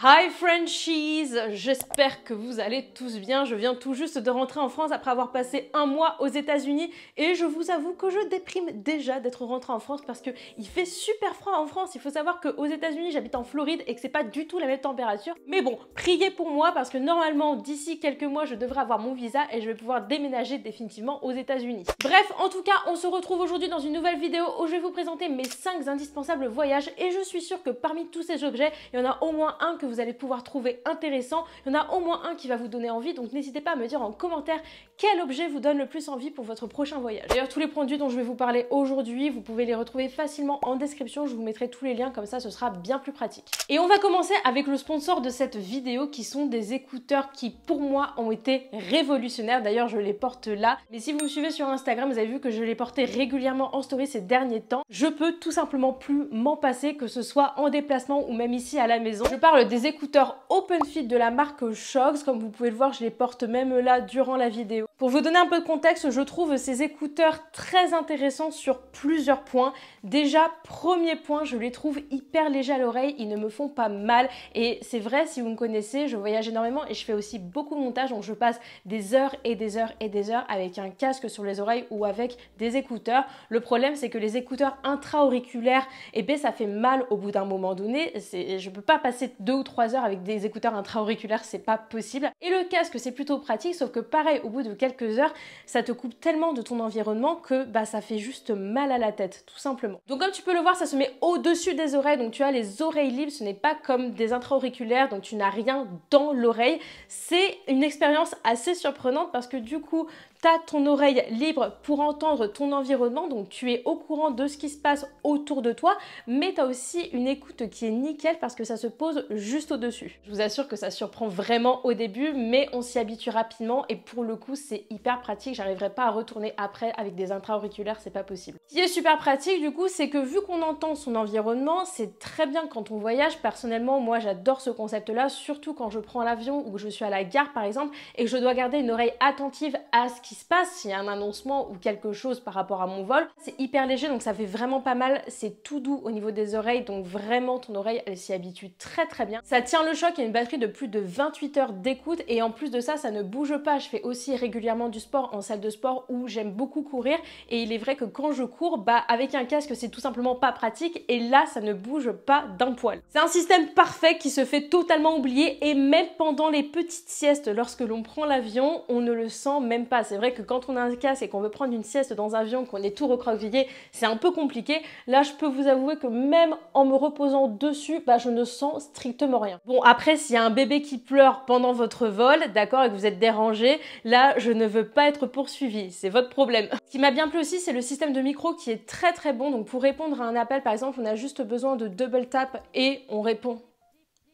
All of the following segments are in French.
Hi Frenchies, j'espère que vous allez tous bien. Je viens tout juste de rentrer en France après avoir passé un mois aux États-Unis et je vous avoue que je déprime déjà d'être rentrée en France parce que il fait super froid en France. Il faut savoir qu'aux États-Unis, j'habite en Floride et que c'est pas du tout la même température. Mais bon, priez pour moi parce que normalement d'ici quelques mois, je devrais avoir mon visa et je vais pouvoir déménager définitivement aux États-Unis. Bref, en tout cas, on se retrouve aujourd'hui dans une nouvelle vidéo où je vais vous présenter mes 5 indispensables voyages et je suis sûre que parmi tous ces objets, il y en a au moins un que vous allez pouvoir trouver intéressant. Il y en a au moins un qui va vous donner envie, donc n'hésitez pas à me dire en commentaire quel objet vous donne le plus envie pour votre prochain voyage. D'ailleurs, tous les produits dont je vais vous parler aujourd'hui, vous pouvez les retrouver facilement en description. Je vous mettrai tous les liens, comme ça ce sera bien plus pratique. Et on va commencer avec le sponsor de cette vidéo qui sont des écouteurs qui pour moi ont été révolutionnaires. D'ailleurs, je les porte là. Mais si vous me suivez sur Instagram, vous avez vu que je les portais régulièrement en story ces derniers temps. Je peux tout simplement plus m'en passer, que ce soit en déplacement ou même ici à la maison. Je parle des écouteurs OpenFit de la marque Shogz. Comme vous pouvez le voir, je les porte même là durant la vidéo. Pour vous donner un peu de contexte, je trouve ces écouteurs très intéressants sur plusieurs points. Déjà, premier point, je les trouve hyper légers à l'oreille, ils ne me font pas mal. Et c'est vrai, si vous me connaissez, je voyage énormément et je fais aussi beaucoup de montage, donc je passe des heures et des heures et des heures avec un casque sur les oreilles ou avec des écouteurs. Le problème, c'est que les écouteurs intra-auriculaires, eh bien, ça fait mal au bout d'un moment donné. Je peux pas passer 2 ou 3 heures avec des écouteurs intra-auriculaires, c'est pas possible. Et le casque, c'est plutôt pratique, sauf que pareil, au bout de quelques heures, ça te coupe tellement de ton environnement que bah, ça fait juste mal à la tête, tout simplement. Donc comme tu peux le voir, ça se met au-dessus des oreilles, donc tu as les oreilles libres, ce n'est pas comme des intra-auriculaires, donc tu n'as rien dans l'oreille. C'est une expérience assez surprenante parce que du coup, tu as ton oreille libre pour entendre ton environnement, donc tu es au courant de ce qui se passe autour de toi, mais tu as aussi une écoute qui est nickel parce que ça se pose juste au-dessus. Je vous assure que ça surprend vraiment au début, mais on s'y habitue rapidement et pour le coup, c'est hyper pratique. J'arriverai pas à retourner après avec des intra-auriculaires, c'est pas possible. Ce qui est super pratique du coup, c'est que vu qu'on entend son environnement, c'est très bien quand on voyage. Personnellement, moi j'adore ce concept-là, surtout quand je prends l'avion ou que je suis à la gare par exemple et que je dois garder une oreille attentive à ce qui se passe, s'il y a un annoncement ou quelque chose par rapport à mon vol. C'est hyper léger, donc ça fait vraiment pas mal. C'est tout doux au niveau des oreilles, donc vraiment ton oreille, elle s'y habitue très très bien. Ça tient le choc, il y a une batterie de plus de 28 heures d'écoute et en plus de ça, ça ne bouge pas. Je fais aussi régulièrement du sport en salle de sport où j'aime beaucoup courir et il est vrai que quand je cours, bah avec un casque, c'est tout simplement pas pratique et là, ça ne bouge pas d'un poil. C'est un système parfait qui se fait totalement oublier et même pendant les petites siestes, lorsque l'on prend l'avion, on ne le sent même pas. C'est vrai que quand on a un casque et qu'on veut prendre une sieste dans un avion, qu'on est tout recroquevillé, c'est un peu compliqué. Là, je peux vous avouer que même en me reposant dessus, bah, je ne sens strictement rien. Bon, après, s'il y a un bébé qui pleure pendant votre vol, d'accord, et que vous êtes dérangé, là, je ne veux pas être poursuivie. C'est votre problème. Ce qui m'a bien plu aussi, c'est le système de micro qui est très très bon. Donc, pour répondre à un appel, par exemple, on a juste besoin de double tap et on répond.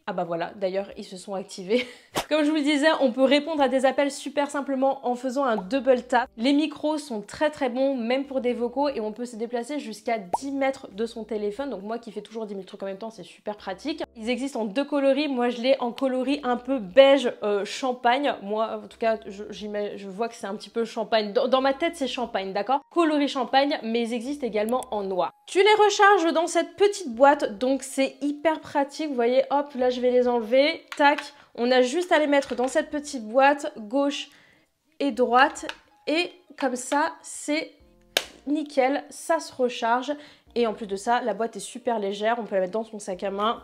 Ah bah voilà, d'ailleurs, ils se sont activés. Comme je vous le disais, on peut répondre à des appels super simplement en faisant un double tap. Les micros sont très très bons, même pour des vocaux, et on peut se déplacer jusqu'à 10 mètres de son téléphone. Donc moi qui fais toujours 10 000 trucs en même temps, c'est super pratique. Ils existent en 2 coloris. Moi, je l'ai en coloris un peu beige champagne. Moi, en tout cas, je vois que c'est un petit peu champagne. Dans ma tête, c'est champagne, d'accord? Coloris champagne, mais ils existent également en noir. Tu les recharges dans cette petite boîte, donc c'est hyper pratique. Vous voyez, hop, là, je vais les enlever. Tac. On a juste à les mettre dans cette petite boîte, gauche et droite. Et comme ça, c'est nickel, ça se recharge. Et en plus de ça, la boîte est super légère. On peut la mettre dans son sac à main.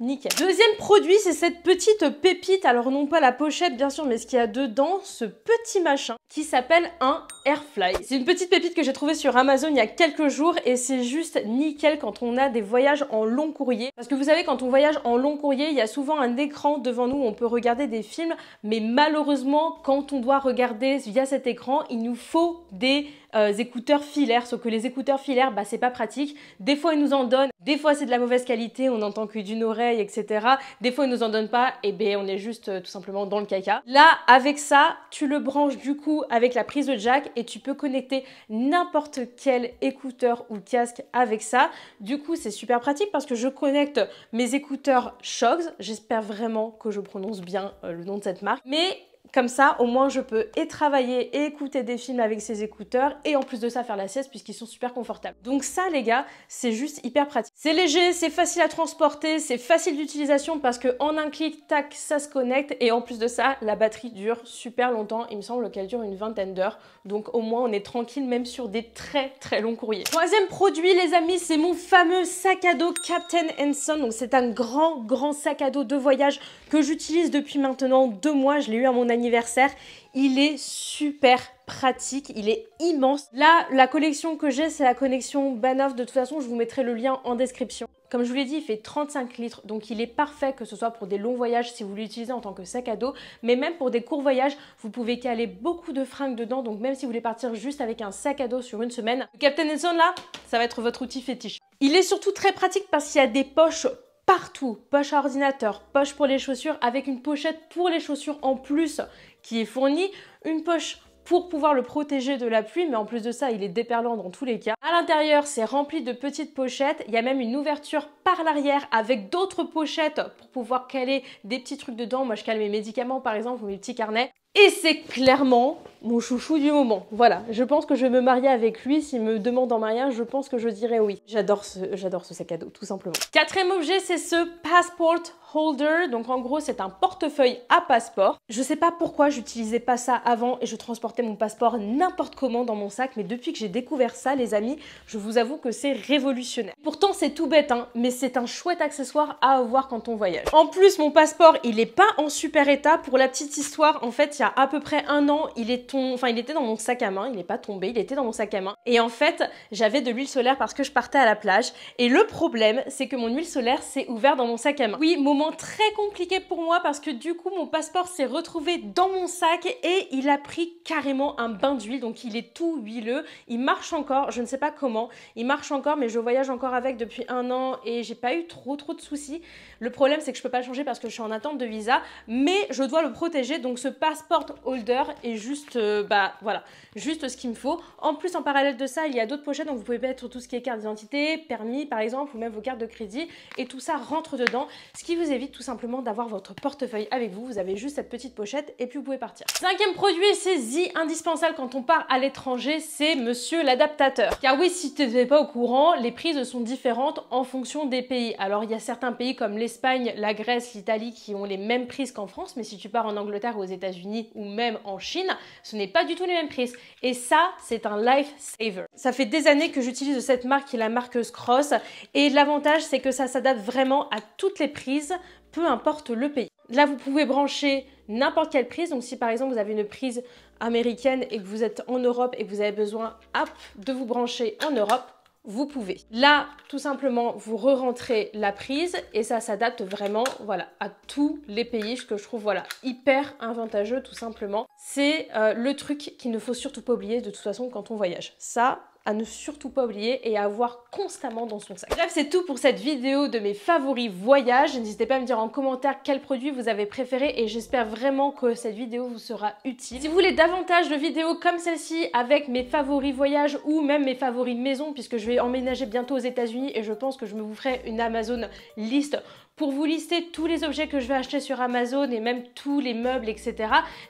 Nickel. Deuxième produit, c'est cette petite pépite. Alors non pas la pochette bien sûr, mais ce qu'il y a dedans, ce petit machin qui s'appelle un Airfly. C'est une petite pépite que j'ai trouvée sur Amazon il y a quelques jours et c'est juste nickel quand on a des voyages en long courrier. Parce que vous savez, quand on voyage en long courrier, il y a souvent un écran devant nous où on peut regarder des films, mais malheureusement, quand on doit regarder via cet écran, il nous faut des écouteurs filaires, sauf que les écouteurs filaires, bah c'est pas pratique. Des fois ils nous en donnent, des fois c'est de la mauvaise qualité, on n'entend que d'une oreille, etc. Des fois ils nous en donnent pas, et ben on est juste tout simplement dans le caca. Là, avec ça, tu le branches du coup avec la prise de jack et tu peux connecter n'importe quel écouteur ou casque avec ça. Du coup, c'est super pratique parce que je connecte mes écouteurs Shogz. J'espère vraiment que je prononce bien le nom de cette marque. Mais Comme ça, au moins, je peux et travailler et écouter des films avec ces écouteurs et en plus de ça, faire la sieste puisqu'ils sont super confortables. Donc ça, les gars, c'est juste hyper pratique. C'est léger, c'est facile à transporter, c'est facile d'utilisation parce que en un clic, tac, ça se connecte et en plus de ça, la batterie dure super longtemps. Il me semble qu'elle dure une vingtaine d'heures. Donc au moins, on est tranquille même sur des très très longs courriers. Troisième produit, les amis, c'est mon fameux sac à dos Captain & Son. Donc c'est un grand sac à dos de voyage que j'utilise depuis maintenant 2 mois. Je l'ai eu à mon anniversaire. Il est super pratique, il est immense. Là, la collection que j'ai, c'est la collection Banov. De toute façon, je vous mettrai le lien en description. Comme je vous l'ai dit, il fait 35 litres, donc il est parfait que ce soit pour des longs voyages si vous l'utilisez en tant que sac à dos, mais même pour des courts voyages, vous pouvez caler beaucoup de fringues dedans, donc même si vous voulez partir juste avec un sac à dos sur une semaine, le Captain & Son là, ça va être votre outil fétiche. Il est surtout très pratique parce qu'il y a des poches partout, poche à ordinateur, poche pour les chaussures, avec une pochette pour les chaussures en plus qui est fournie, une poche pour pouvoir le protéger de la pluie, mais en plus de ça, il est déperlant dans tous les cas. À l'intérieur, c'est rempli de petites pochettes. Il y a même une ouverture par l'arrière avec d'autres pochettes pour pouvoir caler des petits trucs dedans. Moi, je cale mes médicaments, par exemple, ou mes petits carnets. Et c'est clairement mon chouchou du moment. Voilà, je pense que je vais me marier avec lui. S'il me demande en mariage, je pense que je dirais oui. J'adore ce sac à dos, tout simplement. Quatrième objet, c'est ce Passport Holder. Donc en gros, c'est un portefeuille à passeport. Je sais pas pourquoi j'utilisais pas ça avant et je transportais mon passeport n'importe comment dans mon sac. Mais depuis que j'ai découvert ça, les amis, je vous avoue que c'est révolutionnaire. Pourtant, c'est tout bête, hein, mais c'est un chouette accessoire à avoir quand on voyage. En plus, mon passeport, il est pas en super état. Pour la petite histoire, en fait, il y a à peu près 1 an, il était dans mon sac à main, il n'est pas tombé, il était dans mon sac à main. Et en fait, j'avais de l'huile solaire parce que je partais à la plage. Et le problème, c'est que mon huile solaire s'est ouverte dans mon sac à main. Oui, moment très compliqué pour moi parce que du coup, mon passeport s'est retrouvé dans mon sac et il a pris carrément un bain d'huile. Donc, il est tout huileux. Il marche encore, je ne sais pas comment. Il marche encore, mais je voyage encore avec depuis 1 an et j'ai pas eu trop de soucis. Le problème, c'est que je peux pas le changer parce que je suis en attente de visa, mais je dois le protéger. Donc, ce passport holder est juste, voilà, juste ce qu'il me faut. En plus, en parallèle de ça, il y a d'autres pochettes, donc vous pouvez mettre tout ce qui est carte d'identité, permis par exemple, ou même vos cartes de crédit, et tout ça rentre dedans, ce qui vous évite tout simplement d'avoir votre portefeuille avec vous. Vous avez juste cette petite pochette et puis vous pouvez partir. Cinquième produit, c'est indispensable quand on part à l'étranger, c'est monsieur l'adaptateur. Car oui, si tu n'es pas au courant, les prises sont différentes en fonction des pays. Alors, il y a certains pays comme l'Espagne, la Grèce, l'Italie qui ont les mêmes prises qu'en France, mais si tu pars en Angleterre ou aux États-Unis ou même en Chine, ce n'est pas du tout les mêmes prises. Et ça, c'est un lifesaver. Ça fait des années que j'utilise cette marque qui est la marque Scross. Et l'avantage, c'est que ça s'adapte vraiment à toutes les prises, peu importe le pays. Là, vous pouvez brancher n'importe quelle prise. Donc, si par exemple, vous avez une prise américaine et que vous êtes en Europe et que vous avez besoin, hop, de vous brancher en Europe, vous pouvez. Là, tout simplement, vous re-rentrez la prise et ça s'adapte vraiment, voilà, à tous les pays, ce que je trouve, voilà, hyper avantageux, tout simplement. C'est le truc qu'il ne faut surtout pas oublier, de toute façon, quand on voyage. Ça, à ne surtout pas oublier et à avoir constamment dans son sac. Bref, c'est tout pour cette vidéo de mes favoris voyages. N'hésitez pas à me dire en commentaire quel produit vous avez préféré et j'espère vraiment que cette vidéo vous sera utile. Si vous voulez davantage de vidéos comme celle-ci avec mes favoris voyages ou même mes favoris maison, puisque je vais emménager bientôt aux États-Unis et je pense que je me vous ferai une Amazon list pour vous lister tous les objets que je vais acheter sur Amazon et même tous les meubles, etc.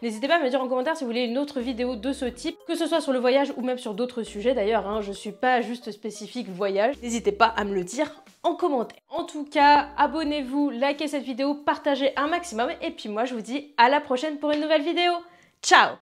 N'hésitez pas à me dire en commentaire si vous voulez une autre vidéo de ce type, que ce soit sur le voyage ou même sur d'autres sujets d'ailleurs, hein, je suis pas juste spécifique voyage. N'hésitez pas à me le dire en commentaire. En tout cas, abonnez-vous, likez cette vidéo, partagez un maximum et puis moi je vous dis à la prochaine pour une nouvelle vidéo. Ciao!